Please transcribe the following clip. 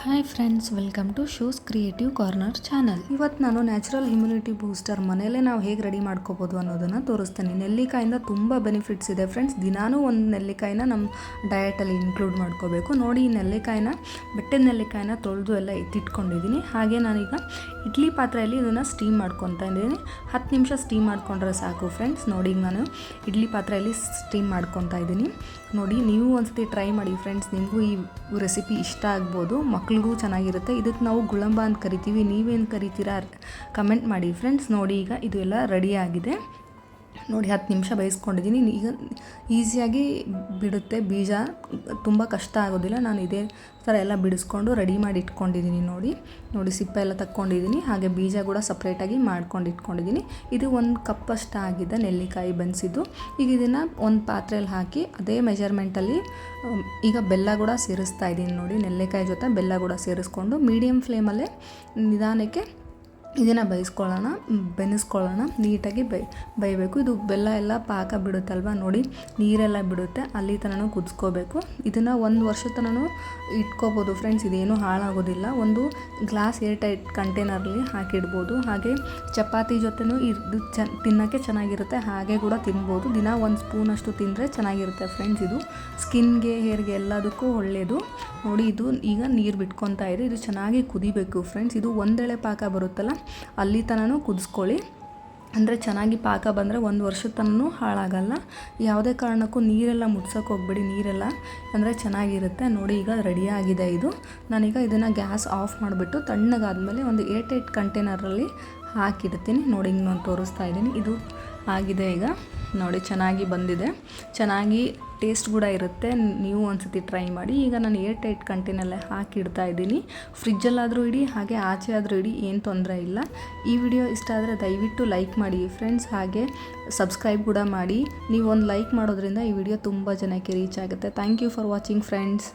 Hi friends, welcome to shoes creative corner channel. ಇವತ್ತು ನಾನು natural immunity booster ಮನೆಯಲ್ಲೇ ನಾವು ಹೇಗೆ ರೆಡಿ ಮಾಡ್ಕೋಬೋದು ಅನ್ನೋದನ್ನು ತೋರಿಸ್ತೀನಿ. ನೆಲ್ಲಿಕಾಯಿಂದ ತುಂಬ ಬೆನಿಫಿಟ್ಸ್ ಇದೆ ಫ್ರೆಂಡ್ಸ್. ದಿನಾನೂ ಒಂದು ನೆಲ್ಲಿಕಾಯಿನ ನಮ್ಮ ಡಯಟಲ್ಲಿ ಇನ್ಕ್ಲೂಡ್ ಮಾಡ್ಕೋಬೇಕು. ನೋಡಿ, ಈ ನೆಲ್ಲಿಕಾಯಿನ ಬೆಟ್ಟದ ನೆಲ್ಲಿಕಾಯಿನ ತೊಳೆದು ಎಲ್ಲ ಎತ್ತಿಟ್ಕೊಂಡಿದ್ದೀನಿ. ಹಾಗೆ ನಾನೀಗ ಇಡ್ಲಿ ಪಾತ್ರೆಯಲ್ಲಿ ಇದನ್ನು ಸ್ಟೀಮ್ ಮಾಡ್ಕೊತಾ ಇದ್ದೀನಿ. 10 ನಿಮಿಷ ಸ್ಟೀಮ್ ಮಾಡ್ಕೊಂಡ್ರೆ ಸಾಕು ಫ್ರೆಂಡ್ಸ್. ನೋಡಿ, ನಾನು ಇಡ್ಲಿ ಪಾತ್ರೆಯಲ್ಲಿ ಸ್ಟೀಮ್ ಮಾಡ್ಕೊತಾ ಇದ್ದೀನಿ. ನೋಡಿ, ನೀವು ಒಂದ್ಸತಿ ಟ್ರೈ ಮಾಡಿ ಫ್ರೆಂಡ್ಸ್. ನಿಮಗೂ ಈ ರೆಸಿಪಿ ಇಷ್ಟ ಆಗ್ಬೋದು, ಮಕ್ಳಿಗೂ ಚೆನ್ನಾಗಿರುತ್ತೆ. ಇದಕ್ಕೆ ನಾವು ಗುಳಂಬ ಅಂತ ಕರಿತೀವಿ. ನೀವೇನು ಕರಿತೀರಾ ಕಮೆಂಟ್ ಮಾಡಿ ಫ್ರೆಂಡ್ಸ್. ನೋಡಿ, ಈಗ ಇದು ಎಲ್ಲ ರೆಡಿ ಆಗಿದೆ. ನೋಡಿ, 10 ನಿಮಿಷ ಬೇಯಿಸ್ಕೊಂಡಿದ್ದೀನಿ. ಈಗ ಈಸಿಯಾಗಿ ಬಿಡುತ್ತೆ ಬೀಜ, ತುಂಬ ಕಷ್ಟ ಆಗೋದಿಲ್ಲ. ನಾನು ಇದೇ ಥರ ಎಲ್ಲ ಬಿಡಿಸ್ಕೊಂಡು ರೆಡಿ ಮಾಡಿ ಇಟ್ಕೊಂಡಿದ್ದೀನಿ. ನೋಡಿ ಸಿಪ್ಪೆ ಎಲ್ಲ ತಕ್ಕೊಂಡಿದ್ದೀನಿ. ಹಾಗೆ ಬೀಜ ಕೂಡ ಸಪ್ರೇಟಾಗಿ ಮಾಡ್ಕೊಂಡು ಇಟ್ಕೊಂಡಿದ್ದೀನಿ. ಇದು 1 ಕಪ್ಪಷ್ಟು ಆಗಿದೆ ನೆಲ್ಲಿಕಾಯಿ ಬೆನೆಸಿದ್ದು. ಈಗ ಇದನ್ನು ಒಂದು ಪಾತ್ರೆಯಲ್ಲಿ ಹಾಕಿ ಅದೇ ಮೆಜರ್ಮೆಂಟಲ್ಲಿ ಈಗ ಬೆಲ್ಲ ಕೂಡ ಸೇರಿಸ್ತಾ ಇದ್ದೀನಿ. ನೋಡಿ, ನೆಲ್ಲಿಕಾಯಿ ಜೊತೆ ಬೆಲ್ಲ ಕೂಡ ಸೇರಿಸ್ಕೊಂಡು ಮೀಡಿಯಮ್ ಫ್ಲೇಮಲ್ಲೇ ನಿಧಾನಕ್ಕೆ ಇದನ್ನು ಬೆನೆಸ್ಕೊಳ್ಳೋಣ. ನೀಟಾಗಿ ಬೇಯಬೇಕು. ಇದು ಬೆಲ್ಲ ಎಲ್ಲ ಪಾಕ ಬಿಡುತ್ತಲ್ವ, ನೋಡಿ ನೀರೆಲ್ಲ ಬಿಡುತ್ತೆ, ಅಲ್ಲಿ ತನಕ ಕುದಿಸ್ಕೋಬೇಕು. ಇದನ್ನು 1 ವರ್ಷ ತನಕ ಇಟ್ಕೋಬೋದು ಫ್ರೆಂಡ್ಸ್. ಇದೇನು ಹಾಳಾಗೋದಿಲ್ಲ. ಒಂದು ಗ್ಲಾಸ್ ಏರ್ ಟೈಟ್ ಕಂಟೈನರಲ್ಲಿ ಹಾಕಿಡ್ಬೋದು. ಹಾಗೆ ಚಪಾತಿ ಜೊತೆನೂ ಇದು ತಿನ್ನೋಕ್ಕೆ ಚೆನ್ನಾಗಿರುತ್ತೆ. ಹಾಗೆ ಕೂಡ ತಿನ್ಬೋದು. ದಿನ 1 ಸ್ಪೂನಷ್ಟು ತಿಂದರೆ ಚೆನ್ನಾಗಿರುತ್ತೆ ಫ್ರೆಂಡ್ಸ್. ಇದು ಸ್ಕಿನ್ಗೆ, ಹೇರ್ಗೆ ಎಲ್ಲದಕ್ಕೂ ಒಳ್ಳೆಯದು. ನೋಡಿ, ಇದು ಈಗ ನೀರು ಬಿಟ್ಕೊತಾ ಇದೆ. ಇದು ಚೆನ್ನಾಗಿ ಕುದಿಬೇಕು ಫ್ರೆಂಡ್ಸ್. ಇದು ಒಂದೆಳೆ ಪಾಕ ಬರುತ್ತಲ್ಲ, ಅಲ್ಲಿ ತನಕ ಕುದಿಸ್ಕೊಳ್ಳಿ. ಅಂದರೆ ಚೆನ್ನಾಗಿ ಪಾಕ ಬಂದರೆ 1 ವರ್ಷದ ತನಕ ಹಾಳಾಗಲ್ಲ. ಯಾವುದೇ ಕಾರಣಕ್ಕೂ ನೀರೆಲ್ಲ ಮುಟ್ಸೋಕೆ ಹೋಗ್ಬೇಡಿ. ನೀರೆಲ್ಲ ಅಂದರೆ ಚೆನ್ನಾಗಿರುತ್ತೆ. ನೋಡಿ, ಈಗ ರೆಡಿಯಾಗಿದೆ ಇದು. ನಾನೀಗ ಇದನ್ನು ಗ್ಯಾಸ್ ಆಫ್ ಮಾಡಿಬಿಟ್ಟು ತಣ್ಣಗಾದ್ಮೇಲೆ ಒಂದು ಏರ್ ಟೈಟ್ ಕಂಟೈನರಲ್ಲಿ ಹಾಕಿಡ್ತೀನಿ. ನೋಡಿ, ಹಿಂಗೆ ನಾನು ತೋರಿಸ್ತಾ ಇದ್ದೀನಿ. ಇದು ಆಗಿದೆ ಈಗ. ನೋಡಿ, ಚೆನ್ನಾಗಿ ಬಂದಿದೆ. ಚೆನ್ನಾಗಿ ಟೇಸ್ಟ್ ಕೂಡ ಇರುತ್ತೆ. ನೀವು ಒಂದ್ಸತಿ ಟ್ರೈ ಮಾಡಿ. ಈಗ ನಾನು ಏರ್ ಟೈಟ್ ಕಂಟೈನಲ್ಲೇ ಹಾಕಿಡ್ತಾ ಇದ್ದೀನಿ. ಫ್ರಿಜ್ಜಲ್ಲಾದರೂ ಇಡಿ, ಹಾಗೆ ಆಚೆ ಆದರೂ ಇಡಿ, ಏನು ತೊಂದರೆ ಇಲ್ಲ. ಈ ವಿಡಿಯೋ ಇಷ್ಟ ಆದರೆ ದಯವಿಟ್ಟು ಲೈಕ್ ಮಾಡಿ ಫ್ರೆಂಡ್ಸ್. ಹಾಗೆ ಸಬ್ಸ್ಕ್ರೈಬ್ ಕೂಡ ಮಾಡಿ. ನೀವು ಒಂದು ಲೈಕ್ ಮಾಡೋದ್ರಿಂದ ಈ ವಿಡಿಯೋ ತುಂಬ ಜನಕ್ಕೆ ರೀಚ್ ಆಗುತ್ತೆ. Thank you for watching friends.